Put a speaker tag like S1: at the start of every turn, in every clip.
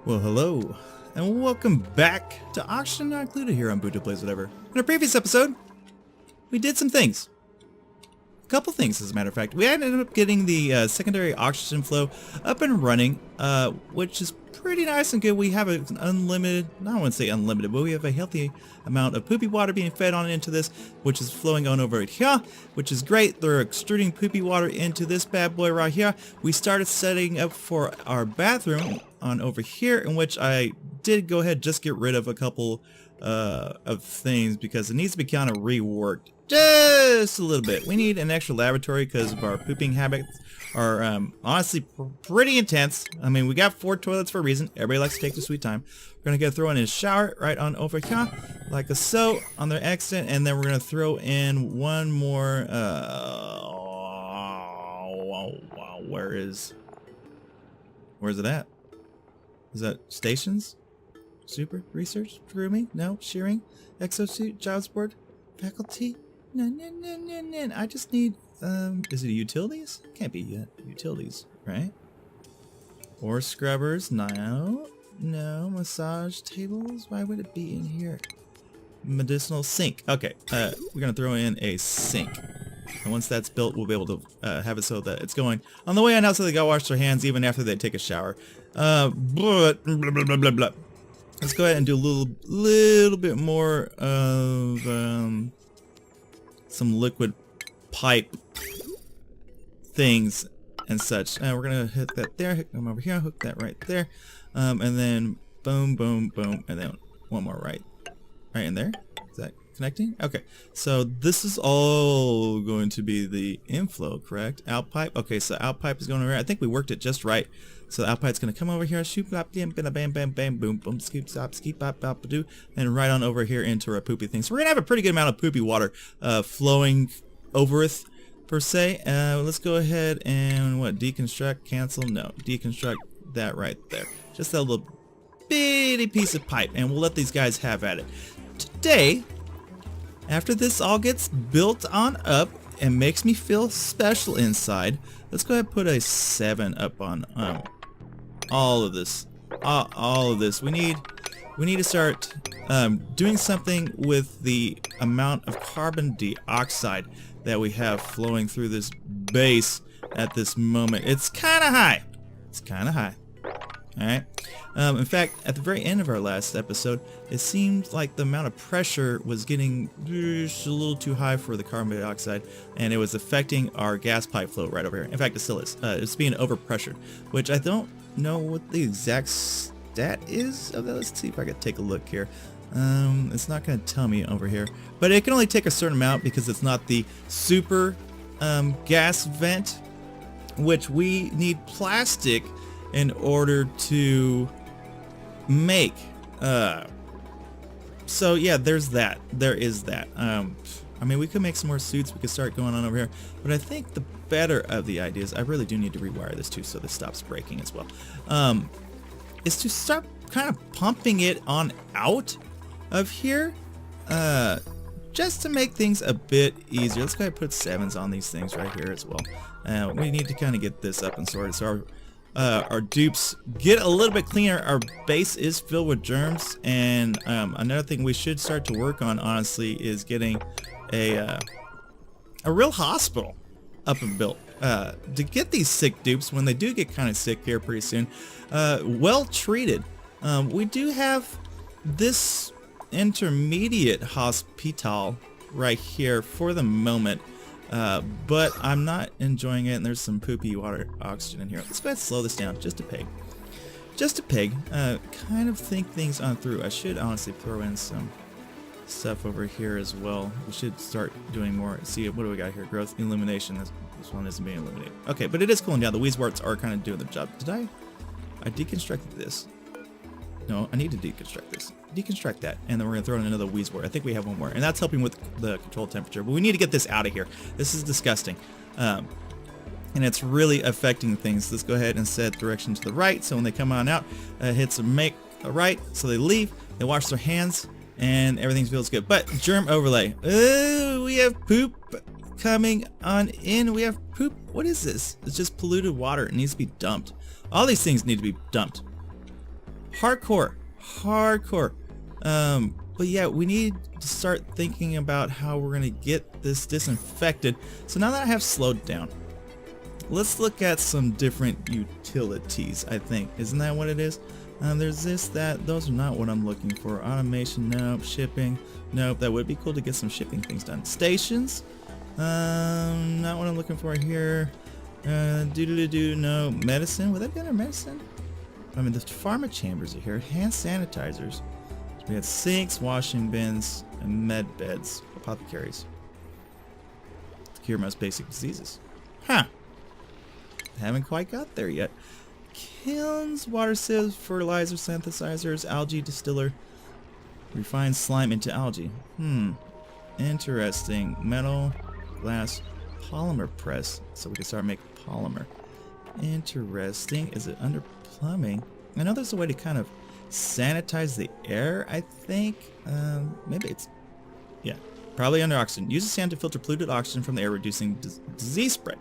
S1: Well, hello, and welcome back to Oxygen Not Included here on Buto Plays Whatever. In our previous episode, we did some things. A couple things, as a matter of fact. We ended up getting the secondary oxygen flow up and running, which is pretty nice and good. We have an unlimited, I don't want to say unlimited, but we have a healthy amount of poopy water being fed on into this, which is flowing on over here, which is great. They're extruding poopy water into this bad boy right here. We started setting up for our bathroom on over here, in which I did go ahead and just get rid of a couple of things because it needs to be kind of reworked just a little bit. We need an extra lavatory because of our pooping habits are honestly pretty intense. I mean, we got 4 toilets for a reason. Everybody likes to take their sweet time. We're gonna go throw in a shower right on over here, like so, on their exit, and then we're gonna throw in one more. Where's it at? Is that stations? Super research, grooming? No, shearing, exosuit, child support, faculty. No. I just need. Is it utilities? Can't be yet. Utilities, right? Or scrubbers? No. Massage tables? Why would it be in here? Medicinal sink. Okay. We're gonna throw in a sink. And once that's built, we'll be able to have it so that it's going on the way on out, so they gotta wash their hands even after they take a shower. Blah. Let's go ahead and do a little bit more of some liquid pipe things and such. We're gonna hit that there, hook them over here, hook that right there, and then boom, and then one more right in there. Is that connecting? Okay, so this is all going to be the inflow, correct? Out pipe. Okay, so out pipe is going over here. I think we worked it just right. So the out pipe's gonna come over here, shoot, bam, bam, boom, scoop, stop, skeep, bop, do, and right on over here into our poopy thing. So we're gonna have a pretty good amount of poopy water flowing overth, per se. Let's go ahead and deconstruct, cancel, no, deconstruct that right there. Just that little bitty piece of pipe, and we'll let these guys have at it. Today, after this all gets built on up and makes me feel special inside, let's go ahead and put a 7 up on all of this. All of this. We need to start doing something with the amount of carbon dioxide that we have flowing through this base at this moment. It's kind of high. Alright. In fact, at the very end of our last episode, it seemed like the amount of pressure was getting just a little too high for the carbon dioxide, and it was affecting our gas pipe flow right over here. In fact, it still is. It's being overpressured, which I don't know what the exact stat is of that. Let's see if I can take a look here. It's not going to tell me over here, but it can only take a certain amount because it's not the super gas vent, which we need plastic in order to make. So yeah, there is that. I mean, we could make some more suits. We could start going on over here, but I think the better of the ideas, I really do need to rewire this too so this stops breaking as well, is to start kind of pumping it on out of here, just to make things a bit easier. Let's go ahead and put 7s on these things right here as well. We need to kind of get this up and sorted so our dupes get a little bit cleaner. Our base is filled with germs, and another thing we should start to work on, honestly, is getting a real hospital up and built to get these sick dupes when they do get kind of sick here pretty soon, well treated. We do have this intermediate hospital right here for the moment, but I'm not enjoying it, and there's some poopy water oxygen in here. Let's go ahead and slow this down just a peg. Kind of think things on through. I should honestly throw in some stuff over here as well. We should start doing more. See, what do we got here? Growth, illumination. This one isn't being illuminated. Okay, but it is cooling down. The Weezwarts are kind of doing their job. Did I deconstructed this? No, I need to deconstruct this. Deconstruct that, and then we're going to throw in another Weezwart. I think we have one more, and that's helping with the control temperature. But we need to get this out of here. This is disgusting, and it's really affecting things. Let's go ahead and set direction to the right, so when they come on out, hits make a right, so they leave, they wash their hands, and everything feels good. But germ overlay. Oh, we have poop coming on in. We have poop. What is this? It's just polluted water. It needs to be dumped. All these things need to be dumped. Hardcore. But yeah, we need to start thinking about how we're gonna get this disinfected. So now that I have slowed down, let's look at some different utilities, I think. Isn't that what it is? There's this, that. Those are not what I'm looking for. Automation, nope. Shipping, nope. That would be cool to get some shipping things done. Stations, not what I'm looking for here. No. Medicine, would that be under medicine? I mean, the pharma chambers are here. Hand sanitizers. We had sinks, washing bins, and med beds. Apothecaries. To cure most basic diseases. Huh. Haven't quite got there yet. Kilns, water sieves, fertilizer synthesizers, algae distiller. Refined slime into algae. Interesting. Metal, glass, polymer press. So we can start making polymer. Interesting. Is it under plumbing? I know there's a way to kind of sanitize the air, I think. Maybe it's... yeah. Probably under oxygen. Use the sand to filter polluted oxygen from the air, reducing disease spread.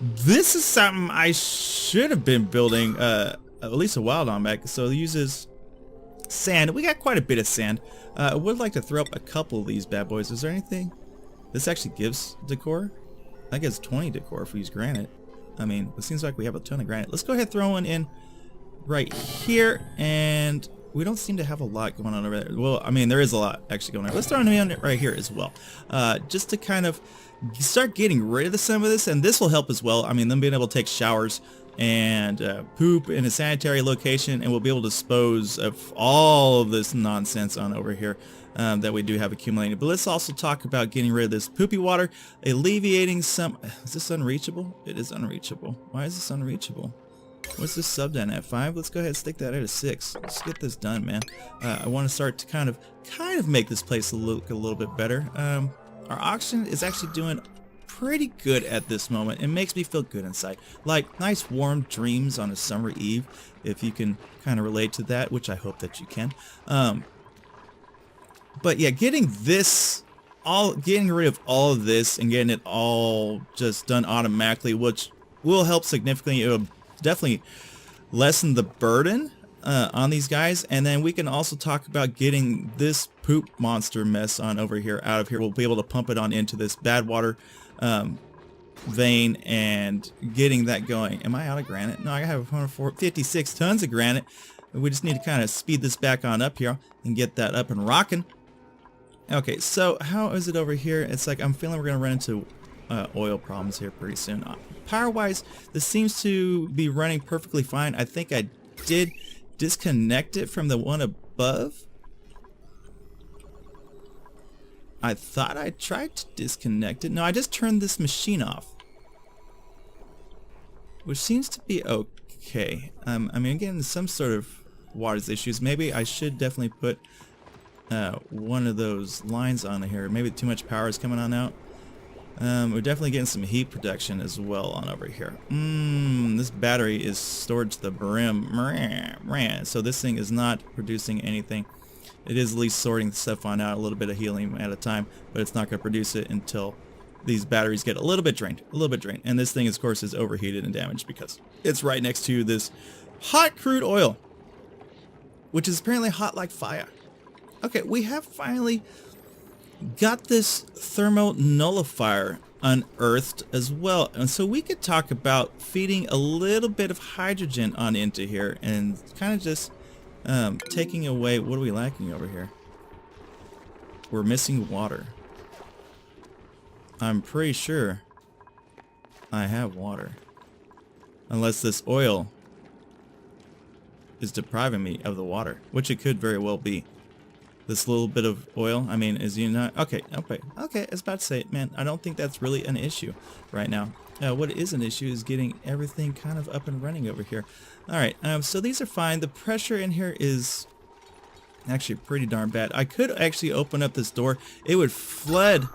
S1: This is something I should have been building at least a while on back. So it uses sand. We got quite a bit of sand. I would like to throw up a couple of these bad boys. Is there anything? This actually gives decor. I guess 20 decor if we use granite. I mean, it seems like we have a ton of granite. Let's go ahead and throw one in right here, and we don't seem to have a lot going on over there. Well, I mean, there is a lot actually going on. Let's throw one in right here as well, just to kind of start getting rid of some of this, and this will help as well. I mean, them being able to take showers and poop in a sanitary location, and we'll be able to dispose of all of this nonsense on over here that we do have accumulated. But let's also talk about getting rid of this poopy water, alleviating some... Is this unreachable? It is unreachable. Why is this unreachable? What's this sub done at 5? Let's go ahead and stick that at a 6. Let's get this done, man. I want to start to kind of make this place look a little bit better. Our oxygen is actually doing pretty good at this moment. It makes me feel good inside. Like nice warm dreams on a summer eve, if you can kind of relate to that, which I hope that you can. But yeah, getting rid of all of this and getting it all just done automatically, which will help significantly. It'll definitely lessen the burden on these guys, and then we can also talk about getting this poop monster mess on over here out of here. We'll be able to pump it on into this bad water vein and getting that going. Am I out of granite? No, I have 156 tons of granite. We just need to kind of speed this back on up here and get that up and rocking. Okay, so how is it over here? It's like I'm feeling we're gonna run into oil problems here pretty soon. Power-wise, this seems to be running perfectly fine. I think I did disconnect it from the one above. I thought I tried to disconnect it. No, I just turned this machine off, which seems to be okay. I mean, again, some sort of water issues. Maybe I should definitely put one of those lines on here. Maybe too much power is coming on out. We're definitely getting some heat production as well on over here. This battery is stored to the brim. So this thing is not producing anything. It is at least sorting stuff on out, a little bit of helium at a time, but it's not going to produce it until these batteries get a little bit drained. And this thing, of course, is overheated and damaged because it's right next to this hot crude oil, which is apparently hot like fire. Okay, we have finally got this thermo nullifier unearthed as well, and so we could talk about feeding a little bit of hydrogen on into here and kind of just taking away... What are we lacking over here? We're missing water. I'm pretty sure I have water, unless this oil is depriving me of the water, which it could very well be. This little bit of oil, I mean, is you not... Okay, I was about to say, man, I don't think that's really an issue right now. What is an issue is getting everything kind of up and running over here. Alright, so these are fine. The pressure in here is actually pretty darn bad. I could actually open up this door. It would flood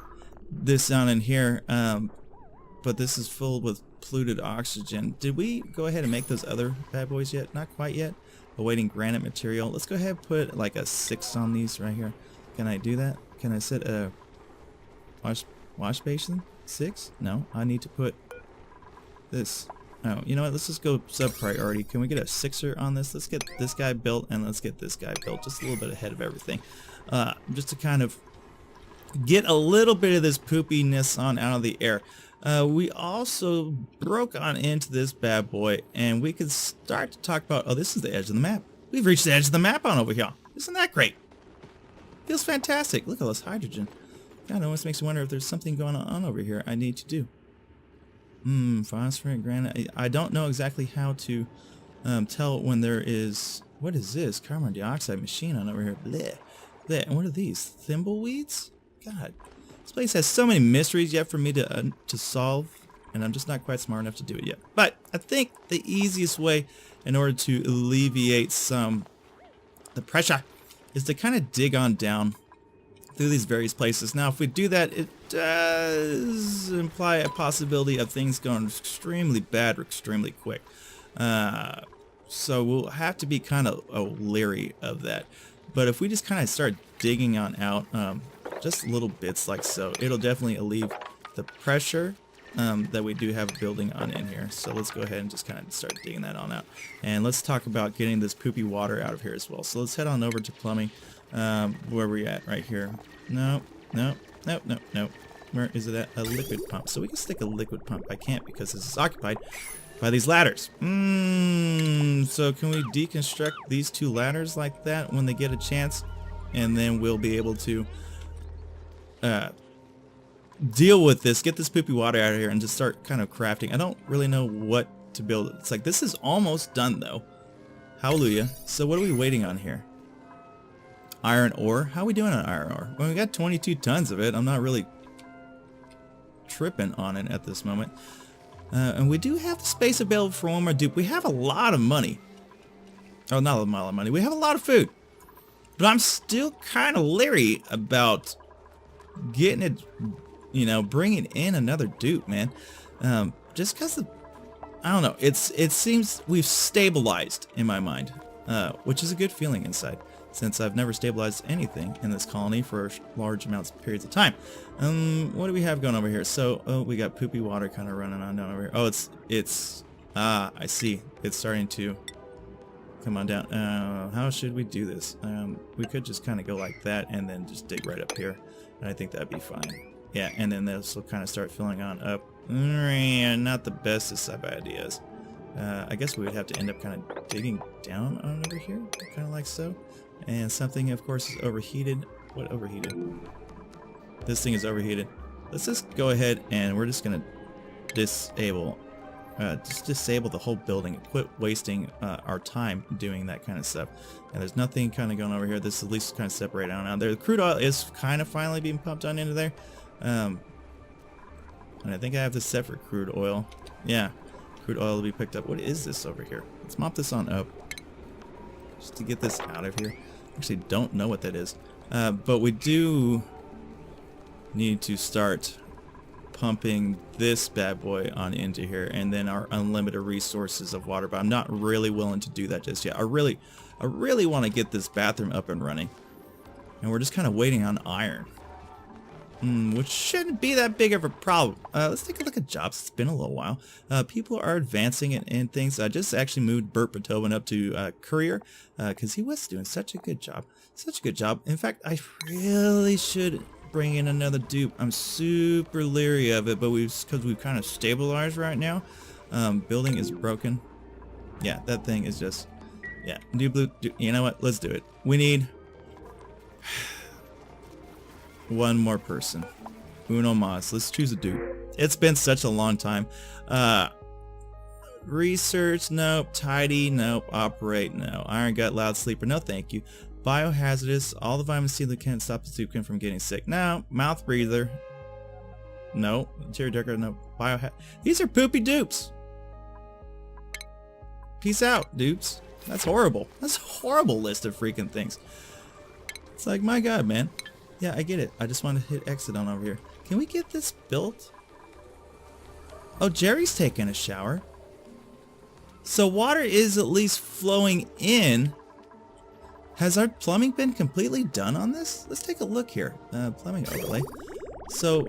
S1: this down in here, but this is filled with polluted oxygen. Did we go ahead and make those other bad boys yet? Not quite yet. Awaiting granite material. Let's go ahead and put like a 6 on these right here. Can I do that? Can I set a wash basin? 6? No, I need to put this. Oh, you know what? Let's just go sub-priority. Can we get a 6er on this? Let's get this guy built, and let's get this guy built. Just a little bit ahead of everything. Just to kind of get a little bit of this poopiness on out of the air. We also broke on into this bad boy, and we could start to talk about, oh, this is the edge of the map. We've reached the edge of the map on over here. Isn't that great? Feels fantastic. Look at all this hydrogen. God, it almost makes me wonder if there's something going on over here I need to do. Phosphorus, granite. I don't know exactly how to tell when there is... What is this? Carbon dioxide machine on over here. Blech. Blech. And what are these? Thimbleweeds? God. This place has so many mysteries yet for me to solve, and I'm just not quite smart enough to do it yet. But I think the easiest way in order to alleviate the pressure is to kind of dig on down through these various places. Now, if we do that, it does imply a possibility of things going extremely bad or extremely quick. So we'll have to be kind of leery of that. But if we just kind of start digging on out, just little bits like so, it'll definitely alleviate the pressure that we do have building on in here. So let's go ahead and just kind of start digging that on out. And let's talk about getting this poopy water out of here as well. So let's head on over to plumbing. Where are we at? Right here. No. Where is it at? A liquid pump. So we can stick a liquid pump. I can't because this is occupied by these ladders. So can we deconstruct these two ladders like that when they get a chance? And then we'll be able to deal with this, get this poopy water out of here, and just start kind of crafting. I don't really know what to build. It's like this is almost done though. Hallelujah. So what are we waiting on here? Iron ore? How are we doing on iron ore? Well, we got 22 tons of it. I'm not really tripping on it at this moment. And we do have the space available for one more dupe. We have a lot of money. Oh, not a lot of money. We have a lot of food. But I'm still kind of leery about getting it, you know, bringing in another dupe, man. Just because I don't know. It seems we've stabilized in my mind, which is a good feeling inside, since I've never stabilized anything in this colony for large amounts of periods of time. What do we have going over here? So, we got poopy water kind of running on down over here. Oh, I see. It's starting to come on down. How should we do this? We could just kind of go like that and then just dig right up here. And I think that'd be fine. Yeah, and then this will kind of start filling on up. Not the bestest of ideas. I guess we would have to end up kind of digging down on over here, kind of like so. And something, of course, is overheated. What overheated? This thing is overheated. Let's just go ahead and we're just gonna disable the whole building. Quit wasting our time doing that kind of stuff. And there's nothing kind of going over here. This is at least kind of separated out now. There, the crude oil is kind of finally being pumped on into there. And I think I have this set for crude oil. Yeah, crude oil will be picked up. What is this over here? Let's mop this on up, just to get this out of here. Actually, don't know what that is. But we do need to start pumping this bad boy on into here, and then our unlimited resources of water. But I'm not really willing to do that just yet. I really want to get this bathroom up and running, and we're just kind of waiting on iron, which shouldn't be that big of a problem. Let's take a look at jobs. It's been a little while. People are advancing in things. I just actually moved Bert Beethoven up to courier because he was doing such a good job. In fact, I really should bring in another dupe. I'm super leery of it, but because we've kind of stabilized right now. Building is broken. Yeah, that thing is just, yeah. New blue. You know what? Let's do it. We need one more person. Uno mas. Let's choose a dupe. It's been such a long time. Research, nope. Tidy, nope. Operate, no. Iron gut, loud sleeper, no thank you. Biohazardous, all the vitamin C that can't stop the dupe from getting sick. No. Mouth breather, no. Cherry decker, no. These are poopy dupes. Peace out, dupes. That's horrible. That's a horrible list of freaking things. It's like, my god, man. Yeah, I get it. I just want to hit exit on over here. Can we get this built? Oh, Jerry's taking a shower. So water is at least flowing in. Has our plumbing been completely done on this? Let's take a look here. Plumbing overlay. So,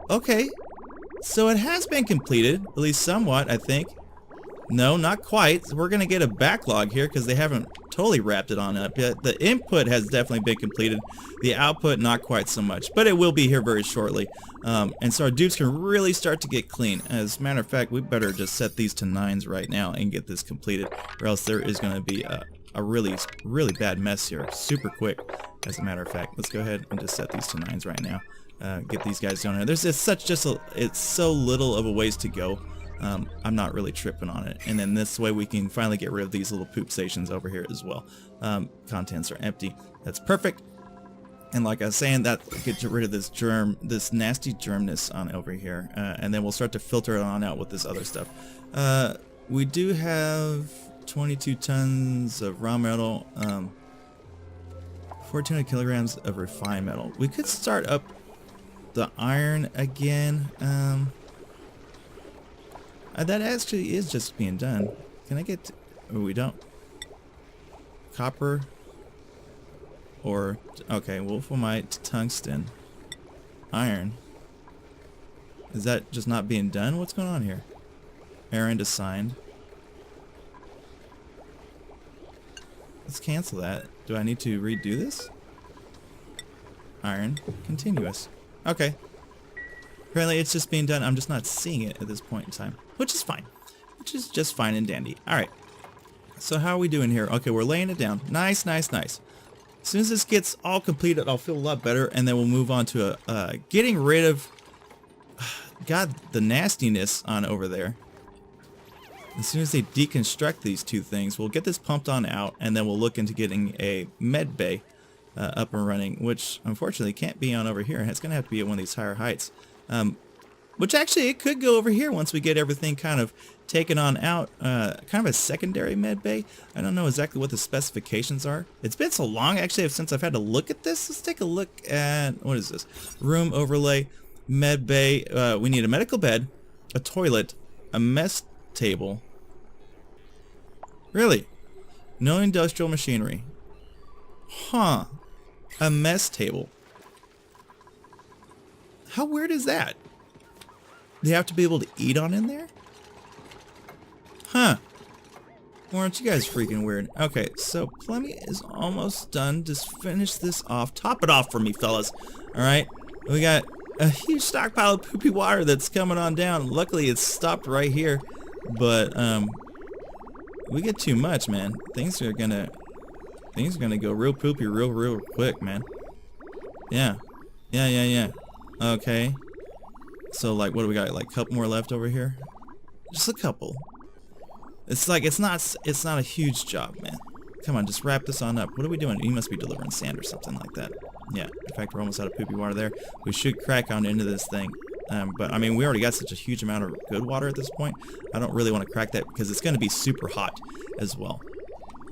S1: okay. So it has been completed, at least somewhat, I think. No, not quite. We're going to get a backlog here because they haven't totally wrapped it on up yet. The input has definitely been completed. The output, not quite so much. But it will be here very shortly. And so our dudes can really start to get clean. As a matter of fact, we better just set these to 9s right now and get this completed. Or else there is going to be a really, really bad mess here. Super quick, as a matter of fact. Let's go ahead and just set these to 9s right now. Get these guys down here. It's so little of a ways to go. I'm not really tripping on it. And then this way we can finally get rid of these little poop stations over here as well. Contents are empty. That's perfect. And like I was saying, that gets rid of this nasty germness on over here. And then we'll start to filter it on out with this other stuff. We do have 22 tons of raw metal, 1,400 kilograms of refined metal. We could start up the iron again. That actually is just being done. Can I get... Oh, we don't. Copper. Or... Okay, wolframite, tungsten. Iron. Is that just not being done? What's going on here? Errand assigned. Let's cancel that. Do I need to redo this? Iron. Continuous. Okay. Apparently it's just being done. I'm just not seeing it at this point in time. Which is fine. Which is just fine and dandy. Alright. So how are we doing here? Okay, we're laying it down. Nice, nice, nice. As soon as this gets all completed, I'll feel a lot better. And then we'll move on to getting rid of... God, the nastiness on over there. As soon as they deconstruct these two things, we'll get this pumped on out. And then we'll look into getting a med bay up and running. Which, unfortunately, can't be on over here. It's going to have to be at one of these higher heights. Which actually it could go over here once we get everything kind of taken on out. Kind of a secondary med bay. I don't know exactly what the specifications are. It's been so long actually since I've had to look at this. Let's take a look at, what is this? Room overlay, med bay. We need a medical bed, a toilet, a mess table. Really? No industrial machinery. Huh. A mess table. How weird is that? They have to be able to eat on in there? Huh. Well, aren't you guys freaking weird? Okay, so plumbing is almost done. Just finish this off. Top it off for me, fellas. Alright. We got a huge stockpile of poopy water that's coming on down. Luckily, it's stopped right here. But, we get too much, man. Things are gonna go real poopy real quick, man. Yeah. Yeah. Okay. So, like, what do we got? Like, a couple more left over here? Just a couple. It's like, it's not a huge job, man. Come on, just wrap this on up. What are we doing? You must be delivering sand or something like that. Yeah, in fact, we're almost out of poopy water there. We should crack on into this thing. But, I mean, we already got such a huge amount of good water at this point. I don't really want to crack that because it's going to be super hot as well.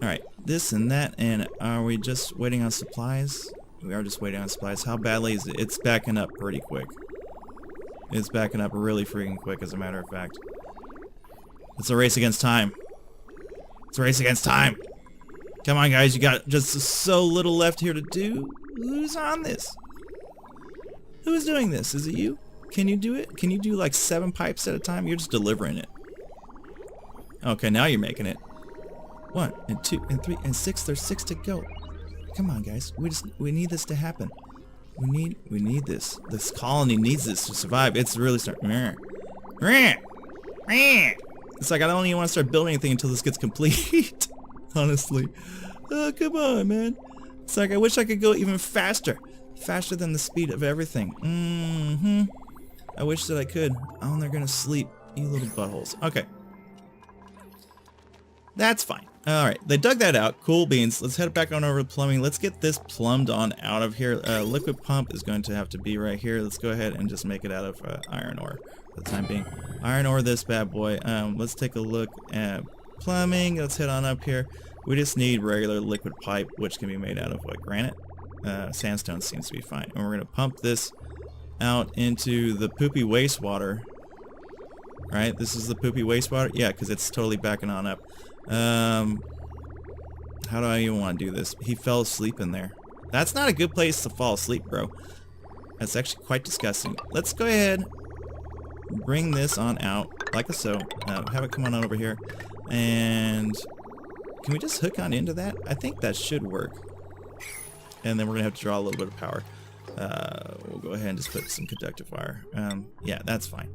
S1: Alright, this and that, and are we just waiting on supplies? We are just waiting on supplies. How badly is it? It's backing up pretty quick. It's backing up really freaking quick, as a matter of fact. It's a race against time. It's a race against time. Come on, guys. You got just so little left here to do. Who's on this? Who's doing this? Is it you? Can you do it? Can you do like 7 pipes at a time? You're just delivering it. Okay, now you're making it. 1 and 2 and 3 and 6. There's 6 to go. Come on, guys. We need this to happen. We need this. This colony needs this to survive. It's really starting. It's like I don't even want to start building anything until this gets complete. Honestly. Oh, come on, man. It's like I wish I could go even faster. Faster than the speed of everything. I wish that I could. Oh, and they're gonna sleep. You little buttholes. Okay. That's fine. Alright, they dug that out. Cool beans. Let's head back on over to plumbing. Let's get this plumbed on out of here. Liquid pump is going to have to be right here. Let's go ahead and just make it out of iron ore for the time being. Iron ore this bad boy. Let's take a look at plumbing. Let's head on up here. We just need regular liquid pipe, which can be made out of what? Granite? Sandstone seems to be fine. And we're going to pump this out into the poopy wastewater. Right? This is the poopy wastewater? Yeah, because it's totally backing on up. How do I even want to do this? He fell asleep in there. That's not a good place to fall asleep, bro. That's actually quite disgusting. Let's go ahead, bring this on out. like so. Have it come on over here. And can we just hook on into that? I think that should work. And then we're gonna have to draw a little bit of power. We'll go ahead and just put some conductive wire. Yeah, that's fine.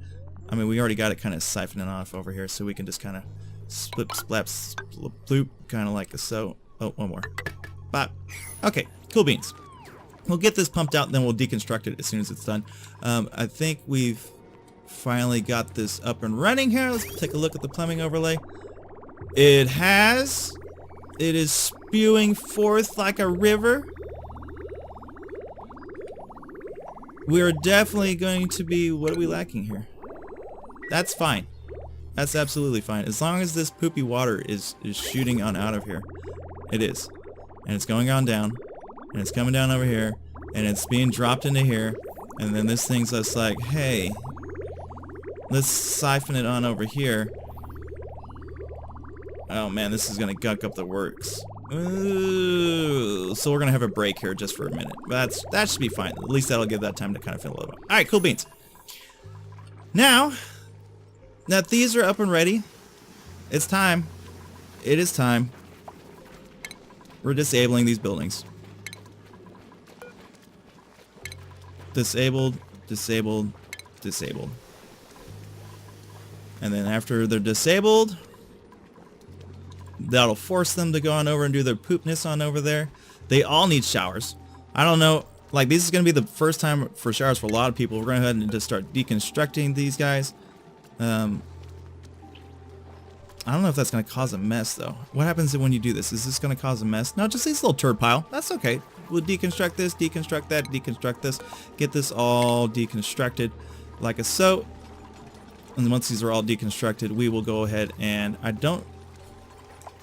S1: I mean, we already got it kind of siphoning off over here, so we can just kind of split, splap, bloop, kind of like so. Oh, one more. Bop. Okay, cool beans. We'll get this pumped out, and then we'll deconstruct it as soon as it's done. I think we've finally got this up and running here. Let's take a look at the plumbing overlay. It is spewing forth like a river. We're definitely going to be... What are we lacking here? That's fine. That's absolutely fine. As long as this poopy water is shooting on out of here. It is. And it's going on down. And it's coming down over here. And it's being dropped into here. And then this thing's just like, hey, let's siphon it on over here. Oh man, this is going to gunk up the works. Ooh, so we're gonna have a break here just for a minute. That should be fine. At least that'll give that time to kind of fill a little bit. All right, cool beans. Now that these are up and ready, it's time. It is time. We're disabling these buildings. Disabled, disabled, disabled. And then after they're disabled, that'll force them to go on over and do their poopness on over there. They all need showers. I don't know, like this is going to be the first time for showers for a lot of people. We're going to go ahead and just start deconstructing these guys. I don't know if that's going to cause a mess though. What happens when you do this? Is this going to cause a mess? No, just this little turd pile. That's okay. We'll deconstruct this, deconstruct that, deconstruct this. Get this all deconstructed like so. And then once these are all deconstructed, we will go ahead and I don't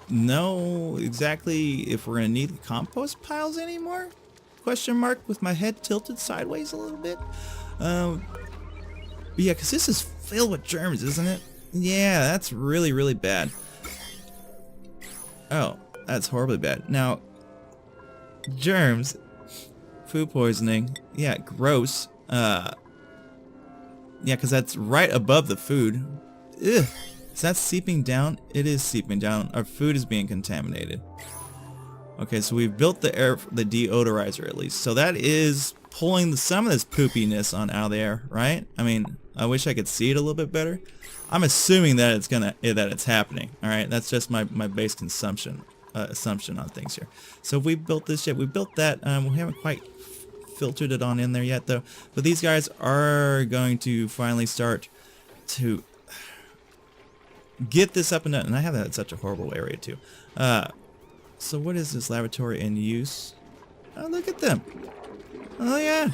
S1: know exactly if we're going to need the compost piles anymore? Question mark with my head tilted sideways a little bit. But yeah, because this is filled with germs, isn't it? Yeah, that's really, really bad. Oh, that's horribly bad. Now, germs, food poisoning, yeah, gross. Yeah, because that's right above the food. Ugh. Is that seeping down? It is seeping down. Our food is being contaminated. Okay, so we've built the deodorizer at least. So that is pulling some of this poopiness on out of the air, right? I mean, I wish I could see it a little bit better. I'm assuming that it's happening. All right, that's just my base assumption on things here. So we built this shit. We built that. We haven't quite filtered it on in there yet though. But these guys are going to finally start to get this up and down. And I have that in such a horrible area too. So what is this laboratory in use? Oh, look at them. Oh yeah.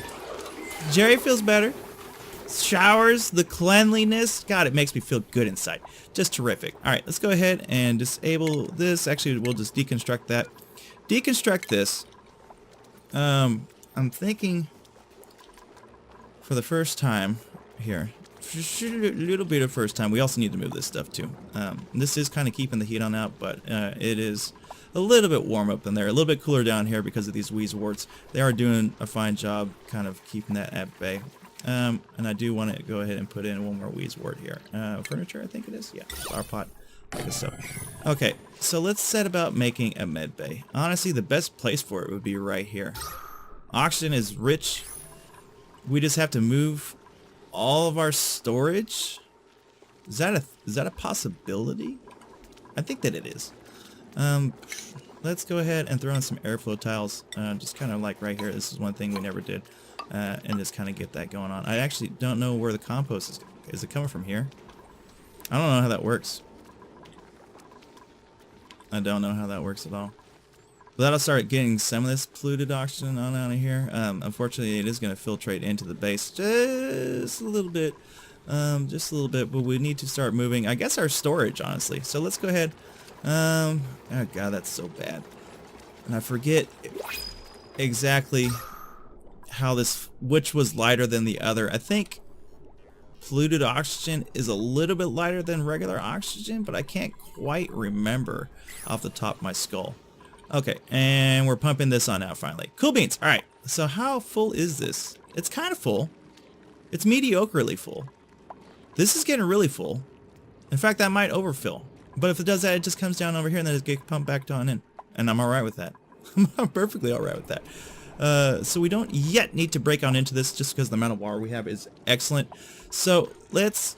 S1: Jerry feels better. Showers, the cleanliness. God, it makes me feel good inside. Just terrific. All right, let's go ahead and disable this. Actually, we'll just deconstruct that. Deconstruct this. I'm thinking for the first time here. A little bit of first time. We also need to move this stuff too. This is kind of keeping the heat on out, but it is a little bit warm up in there. A little bit cooler down here because of these weezeworts. They are doing a fine job kind of keeping that at bay. And I do want to go ahead and put in one more weezewort here. Furniture, I think it is. Yeah, flower pot. Like so. Okay, so let's set about making a med bay. Honestly, the best place for it would be right here. Oxygen is rich. We just have to move all of our storage. Is that a possibility? I think that it is. Let's go ahead and throw in some airflow tiles. Just kind of like right here. This is one thing we never did. And just kind of get that going on. I actually don't know where the compost is. Is it coming from here? I don't know how that works. I don't know how that works at all. But that'll start getting some of this polluted oxygen on out of here. Unfortunately, it is going to filtrate into the base just a little bit. Just a little bit, but we need to start moving, I guess, our storage, honestly. So let's go ahead. Oh god, that's so bad. And I forget exactly how this, which was lighter than the other. I think polluted oxygen is a little bit lighter than regular oxygen, but I can't quite remember off the top of my skull. Okay, and we're pumping this on out finally. Cool beans. All right, so how full is this? It's kind of full. It's mediocrely full. This is getting really full. In fact, that might overfill. But if it does that, it just comes down over here and then it gets pumped back on in. And I'm alright with that. I'm perfectly alright with that. So we don't yet need to break on into this just because the amount of water we have is excellent. So let's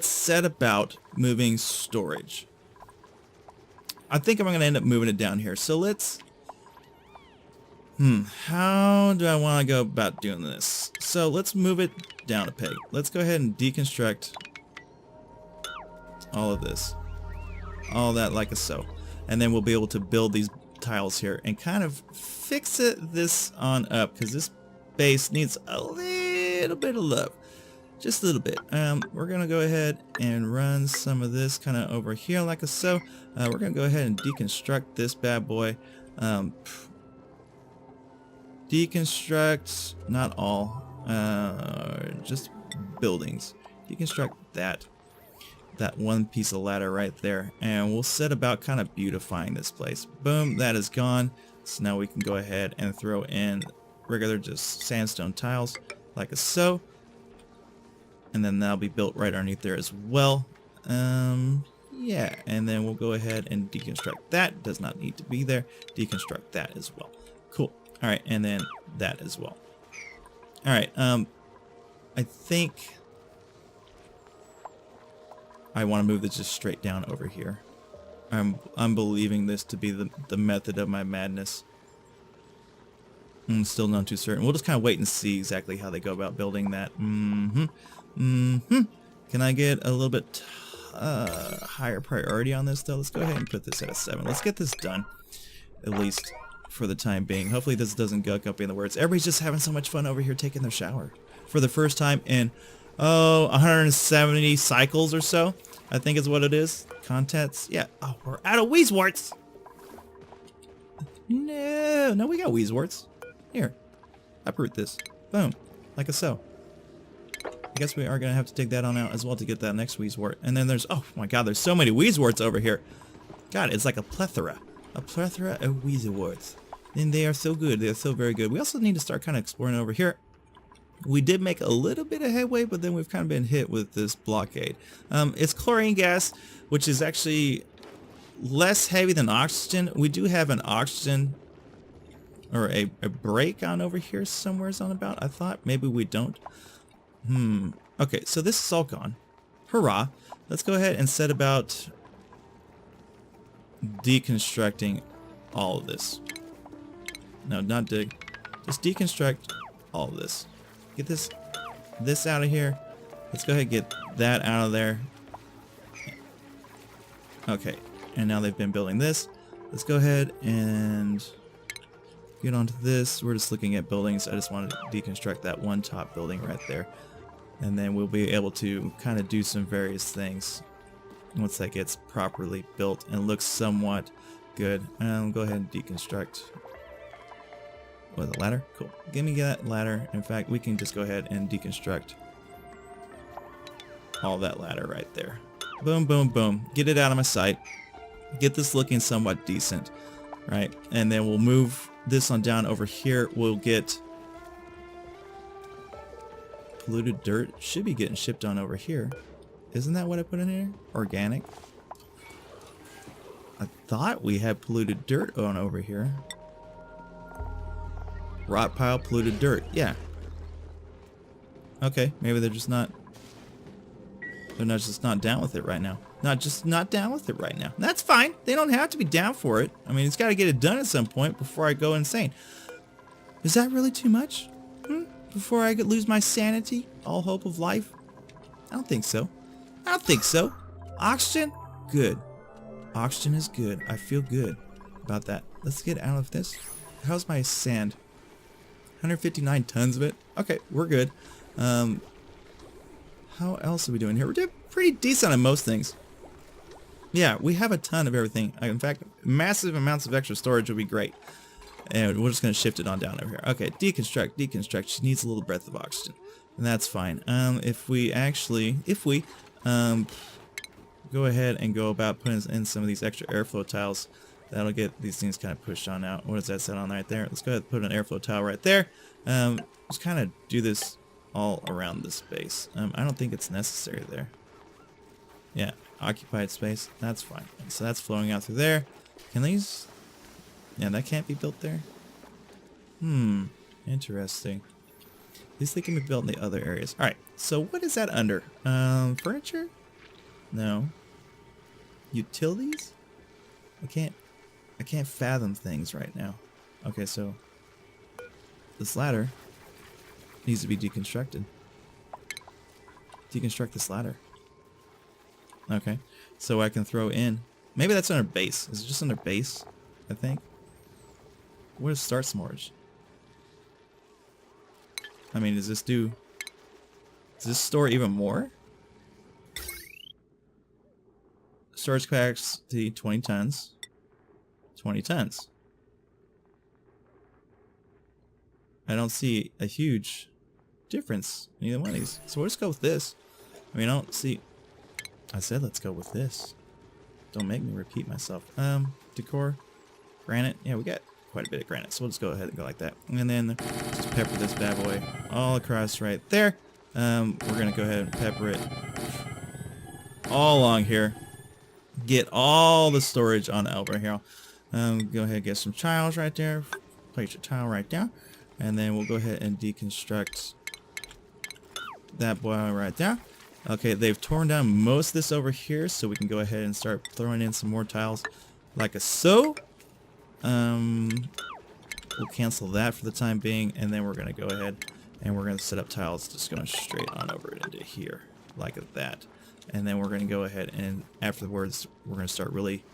S1: set about moving storage. I think I'm going to end up moving it down here. So let's... how do I want to go about doing this? So let's move it down a peg. Let's go ahead and deconstruct all of this. All that like a so. And then we'll be able to build these tiles here and kind of fix this on up, because this base needs a little bit of love. Just a little bit. We're going to go ahead and run some of this kind of over here like a so. We're going to go ahead and deconstruct this bad boy. Deconstruct, not all, just buildings. Deconstruct that one piece of ladder right there, and we'll set about kind of beautifying this place. Boom, that is gone. So now we can go ahead and throw in regular just sandstone tiles like a so, and then that'll be built right underneath there as well. Yeah, and then we'll go ahead and deconstruct that. Does not need to be there. Deconstruct that as well. Cool. All right, and then that as well. All right, I think I want to move this just straight down over here. I'm believing this to be the method of my madness. I'm still not too certain. We'll just kind of wait and see exactly how they go about building that. Can I get a little bit higher priority on this though? Let's go ahead and put this at a 7. Let's get this done, at least for the time being. Hopefully this doesn't gunk up in the words. Everybody's just having so much fun over here taking their shower for the first time in 170 cycles or so, I think is what it is. Contents. Yeah. Oh, we're out of Wheezeworts. No, we got Wheezeworts. Here, uproot this. Boom, like a so. I guess we are gonna have to take that on out as well to get that next Wheezewort. And then there's, oh my God, there's so many Wheezeworts over here. God, it's like a plethora of Wheezeworts. And they are so good. They are so very good. We also need to start kind of exploring over here. We did make a little bit of headway, but then we've kind of been hit with this blockade. It's chlorine gas, which is actually less heavy than oxygen. We do have an oxygen or a break on over here somewhere's on about. I thought maybe we don't. Okay, so this is all gone. Hurrah. Let's go ahead and set about deconstructing all of this. No, not dig. Just deconstruct all of this. Get this out of here. Let's go ahead and get that out of there. Okay, and now they've been building this. Let's go ahead and get onto this. We're just looking at buildings. I just wanted to deconstruct that one top building right there. And then we'll be able to kind of do some various things once that gets properly built and looks somewhat good. And go ahead and deconstruct. What, the ladder? Cool. Give me that ladder. In fact, we can just go ahead and deconstruct all that ladder right there. Boom, boom, boom. Get it out of my sight. Get this looking somewhat decent, right? And then we'll move this on down over here. We'll get polluted dirt. Should be getting shipped on over here. Isn't that what I put in here? Organic. I thought we had polluted dirt on over here. Rot pile, polluted dirt. Yeah. Okay, maybe they're just not down with it right now. Not down with it right now. That's fine. They don't have to be down for it. I mean, it's got to get it done at some point before I go insane. Is that really too much? Before I could lose my sanity, all hope of life? I don't think so. I don't think so. Oxygen? Good. Oxygen is good. I feel good about that. Let's get out of this. How's my sand? 159 tons of it. Okay, we're good. How else are we doing here? We're doing pretty decent on most things. Yeah, we have a ton of everything. In fact, massive amounts of extra storage would be great. And we're just going to shift it on down over here. Okay, deconstruct. She needs a little breath of oxygen. And that's fine. If we go ahead and go about putting in some of these extra airflow tiles, that'll get these things kind of pushed on out. What does that set on right there? Let's go ahead and put an airflow tile right there. Just kind of do this all around this space. I don't think it's necessary there. Yeah, occupied space. That's fine. So that's flowing out through there. Can these? Yeah, that can't be built there. Interesting. At least they can be built in the other areas. All right. So what is that under? Furniture? No. Utilities? I can't fathom things right now. Okay, so this ladder needs to be deconstructed. Deconstruct this ladder. Okay, so I can throw in. Maybe that's under base. Is it just under base? I think. What is start storage? I mean, does this store even more? Storage capacity 20 tons. 20 tons. I don't see a huge difference in either one of these. So we'll just go with this. I mean, I don't see... I said let's go with this. Don't make me repeat myself. Decor. Granite. Yeah, we got quite a bit of granite. So we'll just go ahead and go like that. And then just pepper this bad boy all across right there. We're going to go ahead and pepper it all along here. Get all the storage on over here. Go ahead and get some tiles right there. Place your tile right there. And then we'll go ahead and deconstruct that boy right there. Okay, they've torn down most of this over here, so we can go ahead and start throwing in some more tiles like a so. We'll cancel that for the time being, and then we're going to go ahead and we're going to set up tiles just going straight on over into here like that. And then we're going to go ahead and afterwards we're going to start really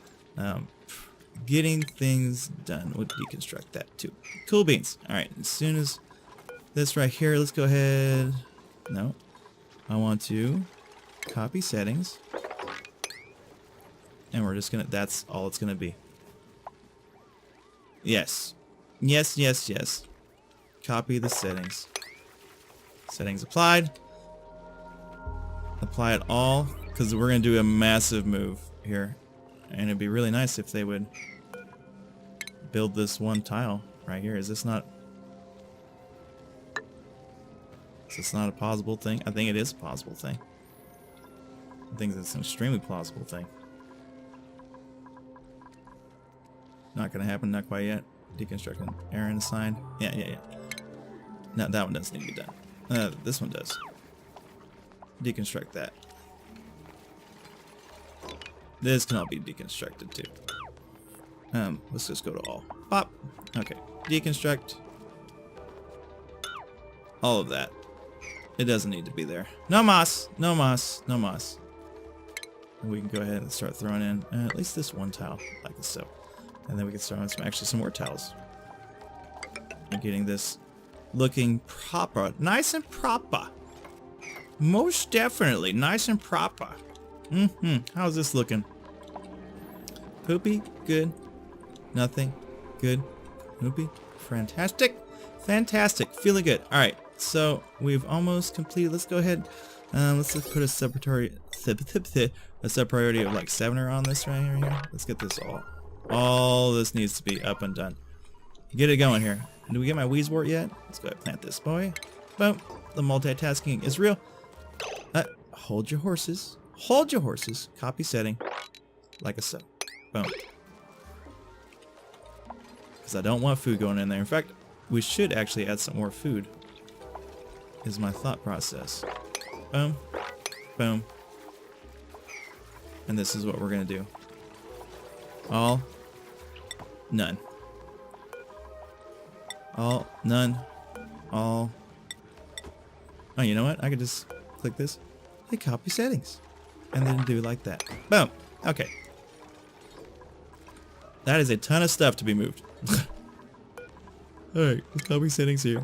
S1: getting things done. We'll deconstruct that too. Cool beans. Alright, as soon as this right here, let's go ahead. No. I want to copy settings. And we're just going to, that's all it's going to be. Yes. Yes, yes, yes. Copy the settings. Settings applied. Apply it all, because we're going to do a massive move here. And it'd be really nice if they would build this one tile right here. Is this not a plausible thing? I think it is a plausible thing. I think it's an extremely plausible thing. Not going to happen, not quite yet. Deconstructing errand assigned. Yeah. No, that one doesn't need to be done. This one does. Deconstruct that. This can all be deconstructed too. Let's just go to all. Pop. Okay. Deconstruct. All of that. It doesn't need to be there. No moss. No moss. No moss. And we can go ahead and start throwing in at least this one tile, like so. And then we can start on some more tiles. And getting this looking proper. Nice and proper. Most definitely. Nice and proper. How's this looking? Poopy? Good. Nothing? Good. Poopy? Fantastic. Fantastic. Feeling good. Alright. So we've almost completed. Let's go ahead. Let's just put a sub-priority of like 7 on this right here. Let's get this all this needs to be up and done. Get it going here. Do we get my Weezwort yet? Let's go ahead and plant this boy. Boom. The multitasking is real. Hold your horses. Hold your horses. Copy setting. Like a so. Boom. Because I don't want food going in there. In fact, we should actually add some more food. Is my thought process. Boom. Boom. And this is what we're going to do. All. None. All. None. All. Oh, you know what? I could just click this. Hey, copy settings. And then do it like that. Boom. Okay. That is a ton of stuff to be moved. Alright, let's copy settings here.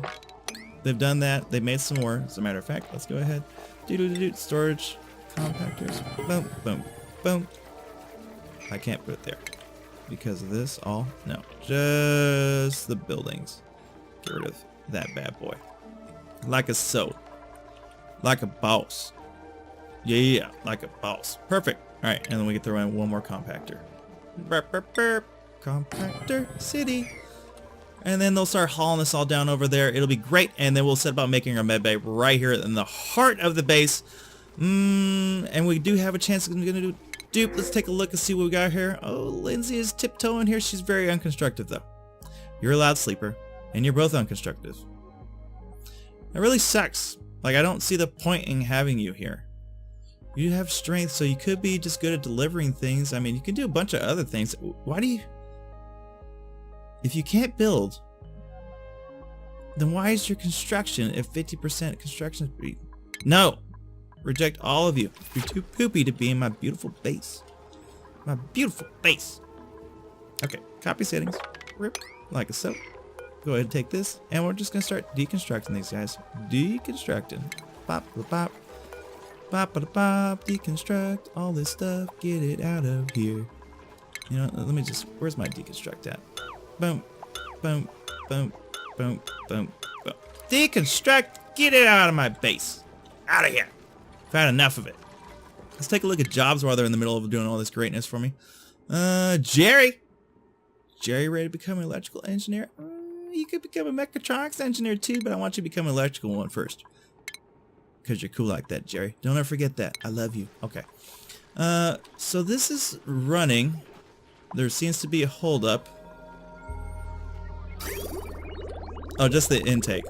S1: They've done that. They've made some more. As a matter of fact, let's go ahead. Storage compactors. Boom, boom, boom. I can't put it there. Because of this all? No. Just the buildings. Get rid of that bad boy. Like a so. Like a boss. Yeah, like a boss. Perfect. Alright, and then we can throw in one more compactor. Burp, burp, burp. Compactor city. And then they'll start hauling this all down over there. It'll be great. And then we'll set about making our med bay right here in the heart of the base. And we do have a chance of gonna do dupe. Let's take a look and see what we got here. Oh, Lindsay is tiptoeing here. She's very unconstructive though. You're a loud sleeper, and you're both unconstructive. That really sucks. Like, I don't see the point in having you here. You have strength, so you could be just good at delivering things. I mean, you can do a bunch of other things. Why do you... If you can't build, then why is your construction at 50% construction speed? No! Reject all of you. You're too poopy to be in my beautiful base. My beautiful base. Okay, copy settings. Rip. Like so. Go ahead and take this, and we're just gonna start deconstructing these guys. Deconstructing. Bop, bop, bop. Bop, bop, bop. Deconstruct all this stuff. Get it out of here. You know, let me just... Where's my deconstruct at? Boom. Boom. Boom. Boom. Boom. Boom. Deconstruct. Get it out of my base. Out of here. I've had enough of it. Let's take a look at jobs while they're in the middle of doing all this greatness for me. Jerry. Jerry ready to become an electrical engineer? You could become a mechatronics engineer too, but I want you to become an electrical one first. Because you're cool like that, Jerry. Don't ever forget that. I love you. Okay. So this is running. There seems to be a holdup. Oh, just the intake.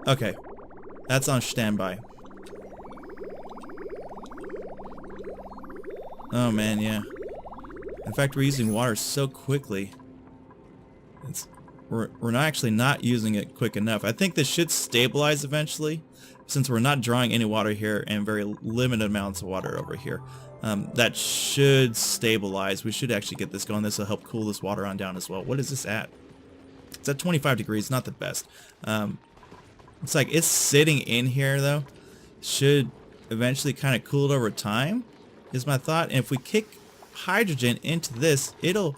S1: Okay. That's on standby. Oh man, yeah. In fact, we're using water so quickly. We're not actually not using it quick enough. I think this should stabilize eventually, since we're not drawing any water here and very limited amounts of water over here. That should stabilize. We should actually get this going. This will help cool this water on down as well. What is this at? It's at 25 degrees, not the best. It's like it's sitting in here though. Should eventually kind of cool it over time, is my thought. And if we kick hydrogen into this, it'll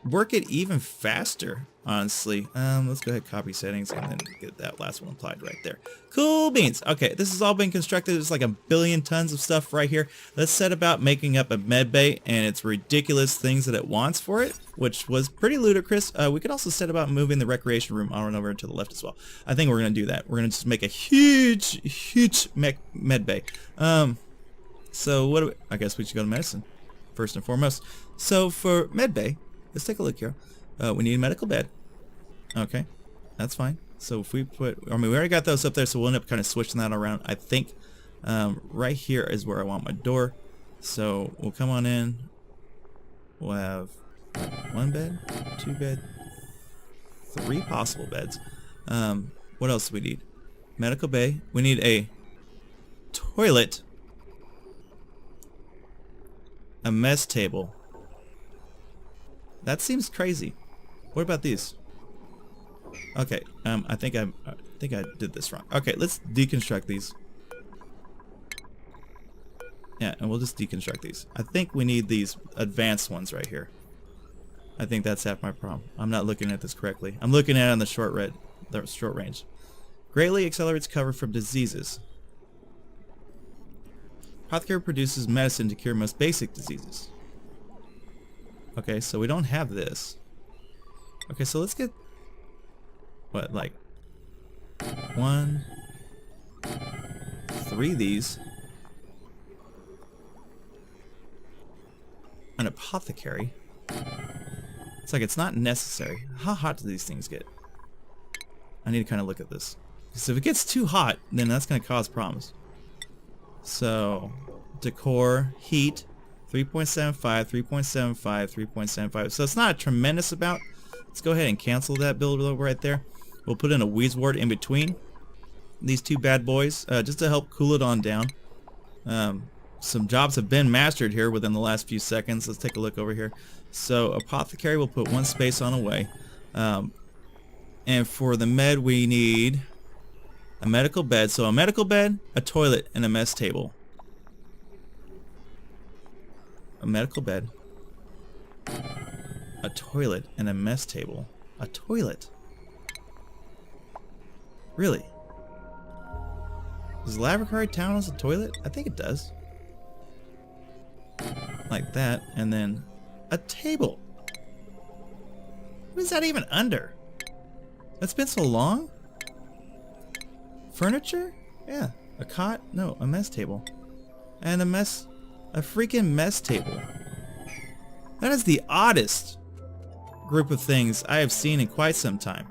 S1: work it even faster, honestly. Let's go ahead and copy settings and then get that last one applied right there. Cool beans. Okay, this has all been constructed. There's like a billion tons of stuff right here. Let's set about making up a med bay and its ridiculous things that it wants for it, which was pretty ludicrous. We could also set about moving the recreation room on and over to the left as well. I think we're going to do that. We're going to just make a huge med bay. So what do we, I guess we should go to medicine first and foremost. So for med bay, let's take a look here. We need a medical bed. Okay, that's fine. So if we put, I mean, we already got those up there, so we'll end up kind of switching that around. I think right here is where I want my door. So we'll come on in. We'll have 1 bed, 2 bed, 3 possible beds. What else do we need? Medical bay. We need a toilet, a mess table. That seems crazy. What about these? Okay, I think I did this wrong. Okay, let's deconstruct these. Yeah, and we'll just deconstruct these. I think we need these advanced ones right here. I think that's half my problem. I'm not looking at this correctly. I'm looking at it on the short range. Greatly accelerates cover from diseases. Apothecary produces medicine to cure most basic diseases. Okay, so we don't have this. Okay, so let's get, what, like 1, 3 of these. An apothecary. It's like it's not necessary. How hot do these things get? I need to kind of look at this. Because if it gets too hot, then that's going to cause problems. So, decor, heat, 3.75, 3.75, 3.75. So it's not a tremendous amount. Let's go ahead and cancel that build right there. We'll put in a wheezewort in between these 2 bad boys, just to help cool it on down. Some jobs have been mastered here within the last few seconds. Let's take a look over here. So apothecary, we'll put 1 space on away. And for the med, we need a medical bed. So a medical bed, a toilet, and a mess table. A medical bed, a toilet, and a mess table. A toilet? Really? Does Laboratory Town has a toilet? I think it does. Like that, and then a table. What is that even under? That's been so long? Furniture? Yeah. A cot? No, a mess table. And a freaking mess table. That is the oddest group of things I have seen in quite some time.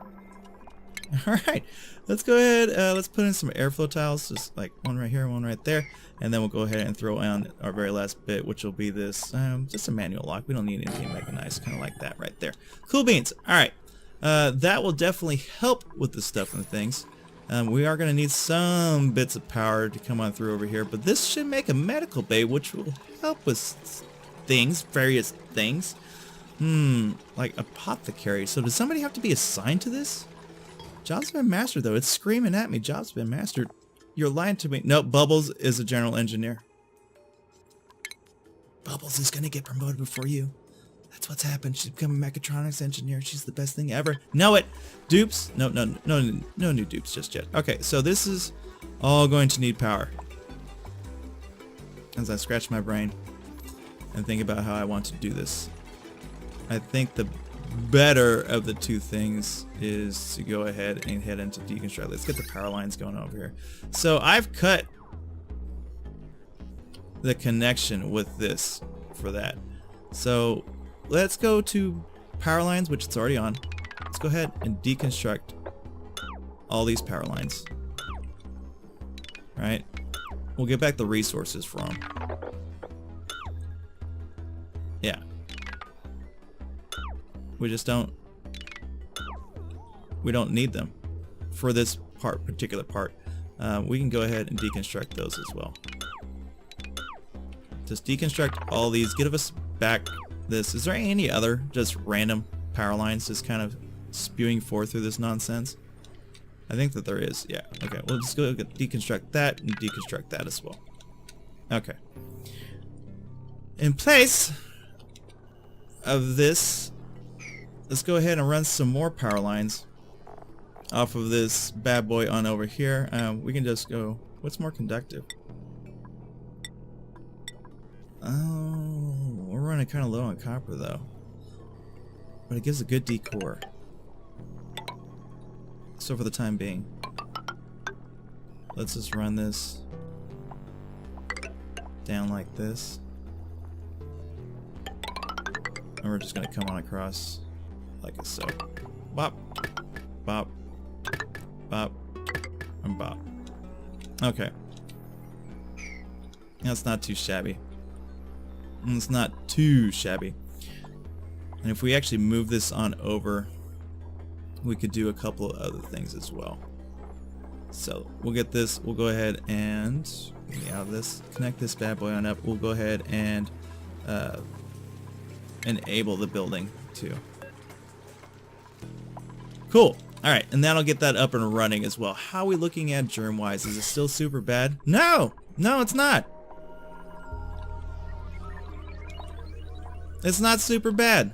S1: Alright, let's go ahead, let's put in some airflow tiles, just like one right here, one right there, and then we'll go ahead and throw on our very last bit, which will be this, just a manual lock. We don't need anything mechanized, kind of like that right there. Cool beans. Alright, that will definitely help with the stuff and things. We are going to need some bits of power to come on through over here, but this should make a medical bay, which will help with things, various things. Like apothecary. So does somebody have to be assigned to this? Job's been mastered, though. It's screaming at me. Job's been mastered. You're lying to me. Nope, Bubbles is a general engineer. Bubbles is going to get promoted before you. That's what's happened. She's become a mechatronics engineer. She's the best thing ever. Know it. Dupes? No new dupes just yet. Okay, so this is all going to need power. As I scratch my brain and think about how I want to do this. I think the better of the two things is to go ahead and head into deconstruct. Let's get the power lines going over here. So I've cut the connection with this for that. So let's go to power lines, which it's already on. Let's go ahead and deconstruct all these power lines. Right? We'll get back the resources for them. Yeah. We just don't need them for this particular part. We can go ahead and deconstruct those as well. Just deconstruct all these, give us back this. Is there any other just random power lines just kind of spewing forth through this nonsense? I think that there is. Yeah. Okay. We'll just go deconstruct that and deconstruct that as well. Okay. In place of this, let's go ahead and run some more power lines off of this bad boy on over here. We can just go, what's more conductive? Oh, we're running kind of low on copper though. But it gives a good decor. So for the time being, let's just run this down like this. And we're just going to come on across like so. Bop, bop, bop, and bop. Okay. That's not too shabby. It's not too shabby. And if we actually move this on over, we could do a couple of other things as well. So we'll get this, we'll go ahead and get me out of this, connect this bad boy on up. We'll go ahead and enable the building too. Cool. Alright, and that'll get that up and running as well. How are we looking at germ-wise? Is it still super bad? No! No, it's not! It's not super bad.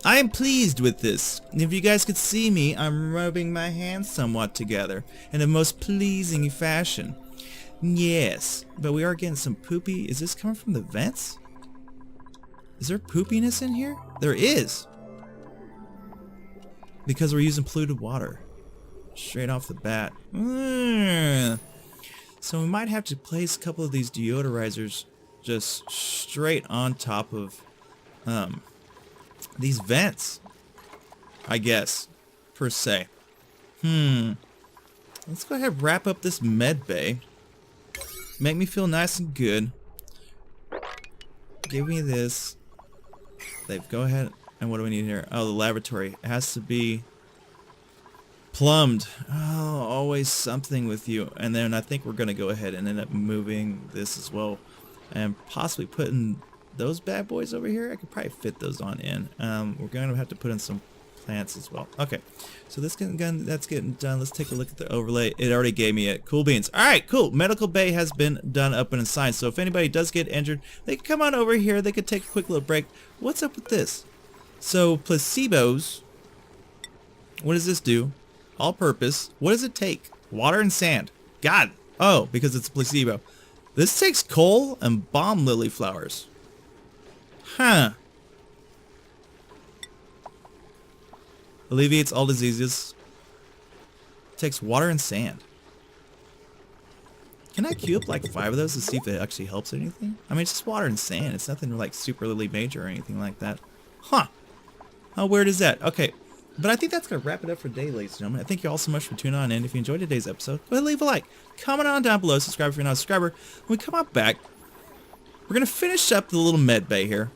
S1: I am pleased with this. If you guys could see me, I'm rubbing my hands somewhat together in a most pleasing fashion. Yes, but we are getting some poopy. Is this coming from the vents? Is there poopiness in here? There is. Because we're using polluted water. Straight off the bat. So we might have to place a couple of these deodorizers just straight on top of these vents, I guess, per se. Let's go ahead and wrap up this med bay. Make me feel nice and good. Give me this. Go ahead, and what do we need here? Oh, the lavatory. It has to be plumbed. Oh, always something with you. And then I think we're going to go ahead and end up moving this as well. And possibly putting those bad boys over here. I could probably fit those on in. We're going to have to put in some plants as well. Okay, so that's getting done. Let's take a look at the overlay. It already gave me it. Cool beans. All right, cool. Medical bay has been done up and assigned. So if anybody does get injured, they can come on over here. They could take a quick little break. What's up with this? So placebos. What does this do? All purpose. What does it take? Water and sand. God. Oh, because it's a placebo. This takes coal and bomb lily flowers. Huh. Alleviates all diseases. Takes water and sand. Can I queue up like 5 of those to see if it actually helps anything? I mean, it's just water and sand. It's nothing like super really major or anything like that. Huh. How weird is that? Okay. But I think that's going to wrap it up for today, ladies and gentlemen. I thank you all so much for tuning on in. If you enjoyed today's episode, go ahead and leave a like. Comment on down below. Subscribe if you're not a subscriber. When we come out back, we're going to finish up the little med bay here.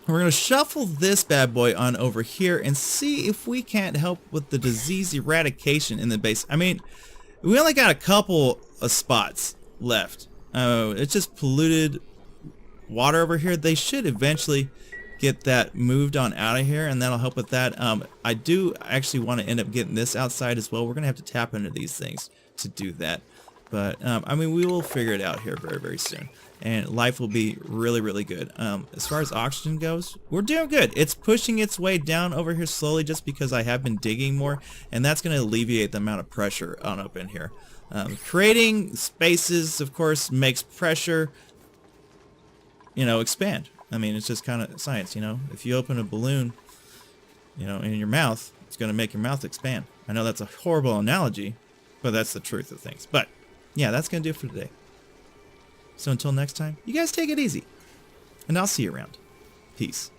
S1: We're going to shuffle this bad boy on over here and see if we can't help with the disease eradication in the base. I mean, we only got a couple of spots left. It's just polluted water over here. They should eventually get that moved on out of here, and that'll help with that. I do actually want to end up getting this outside as well. We're going to have to tap into these things to do that. But, I mean, we will figure it out here very, very soon. And life will be really, really good. As far as oxygen goes, we're doing good. It's pushing its way down over here slowly just because I have been digging more. And that's going to alleviate the amount of pressure on up in here. Creating spaces, of course, makes pressure, you know, expand. I mean, it's just kind of science, you know. If you open a balloon, you know, in your mouth, it's going to make your mouth expand. I know that's a horrible analogy, but that's the truth of things. But, yeah, that's going to do it for today. So until next time, you guys take it easy. And I'll see you around. Peace.